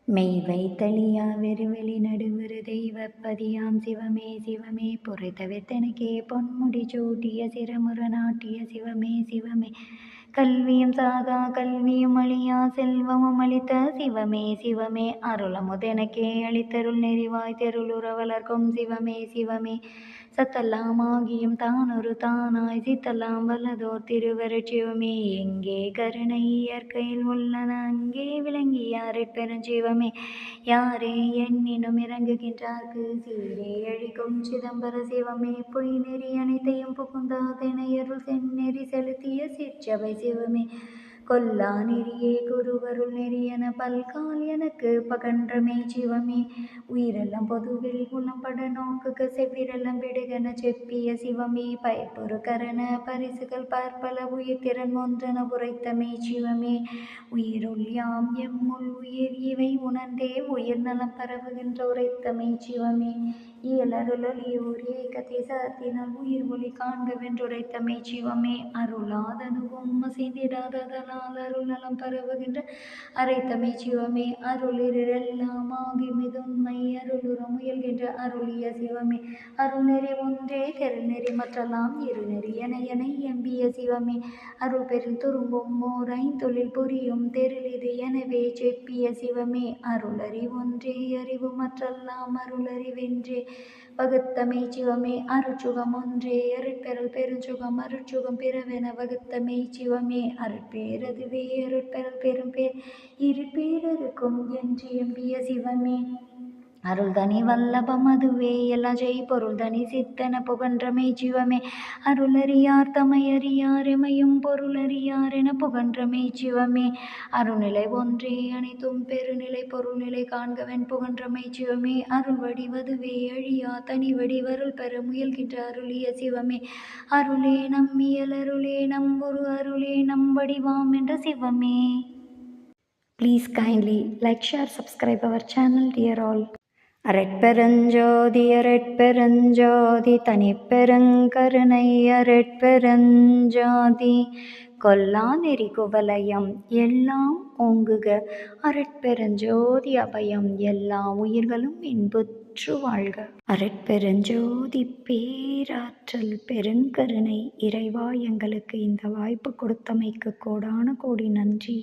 மெய் வைத்தழியா வெறுவெளி நடுவுறு தெய்வப்பதியாம் சிவமே சிவமே பொறை தவிர்த்தெனக்கே பொன்முடி சூட்டிய சிரமுற நாட்டிய சிவமே சிவமே கல்வியும் சாகா கல்வியும் அழியா செல்வமும் அளித்த சிவமே சிவமே அருளமுதெனக்கே அளித்தருள் நெறிவாய் தெருளுற வளர்க்கும் சிவமே சிவமே சத்தெல்லாம் ஆகியும் தானொரு தானாய் சித்தெல்லாம் வல்லதோர் திருவருட் சிவமே எங்கே கருணை இயற்கையில் உள்ளன அங்கே விளங்கியாரைப் பெருஞ்சிவமே யாரே எண்ணினும் இறங்குகின்றார்க்கு சீரே அழிக்கும் சிதம்பர சிவமே பொய் நெறி அனைத்தையும் புகுந்தாதெனையருள் செந்நெறி செலுத்திய சிற்சபை சிவமே கொல்லா நெறியே குருவருள் நெறியென பல்கால் எனக்கு பகன்றமே சிவமே உயிரெல்லாம் பொதுவில் உளம்பட நோக்குக செவ்விரெல்லாம் விடுகென செப்பிய சிவமே பயப்பொரு கரண பரிசுகள் பார்ப்பல உயிர் திறன் ஒன்றென உரைத்தமே சிவமே உயிருள் யாம் எம்முள் உயிர் இவை உணர்ந்தே உயிர் நலம் பரவுகின்ற உரைத்தமே சிவமே இயலருளொளியூர் ஏகத்தை சாத்தினால் உயிர் ஒளி காண்க வென்றுரைத்தமே சிவமே அருளாதனுவும் அசைந்திடாததலால் அருள் நலம் பரவுகின்ற அரைத்தமை சிவமே அருளிரெல்லாம் ஆகி மிதுண்மை அருளுற முயல்கின்ற அருளிய சிவமே அருள் நெறி ஒன்றே தெருள் நெறி மற்றெல்லாம் இரு நெறி என எம்பிய சிவமே அருள் பெரில் துரும்பும் ஓர் ஐந்தொழில் புரியும் தெருள் இது எனவே செப்பிய சிவமே அருளறி ஒன்றே அறிவு மற்றெல்லாம் அருளறிவென்றே வகுத்தமை சிவமே அருட்சுகம் ஒன்றே அருட்பெறல் பெருஞ்சுகம் அருட்சுகம் பிறவென வகுத்தமை சிவமே அருட்பேரதுவே அருட்பெறல் பெரும் பேர் இரு பேரருக்கும் என்று எம்பிய சிவமே அருள் தனி வல்லபம் அதுவே எல்லா ஜெய் பொருள் தனி சித்தன புகன்றமை சிவமே அருளறியார் தமையறியார் எமையும் பொருளறியார் என புகன்றமை சிவமே அருள்நிலை ஒன்றே அனைத்தும் பெருநிலை பொருள்நிலை காண்கவன் புகன்றமை சிவமே அருள் வடிவதுவே அழியா தனி வடிவருள் பெற முயல்கின்ற அருளிய சிவமே அருளே நம் இயலருளே நம் ஒரு அருளே நம் வடிவாம் என்ற சிவமே. Please kindly like, share, subscribe our channel, dear all. அரட்பெருஞ்சோதி அரட்பெருஞ்சோதி தனிப்பெருங்கருணை அரட்பெருஞ்சோதி கொல்லா நெறி குவலயம் எல்லாம் ஓங்குக அரட்பெருஞ்சோதி அபயம் எல்லா உயிர்களும் இன்புற்று வாழ்க. அரட்பெருஞ்சோதி பேராற்றல் பெருங்கருணை இறைவா எங்களுக்கு இந்த வாய்ப்பு கொடுத்தமைக்கு கோடான கோடி நன்றி.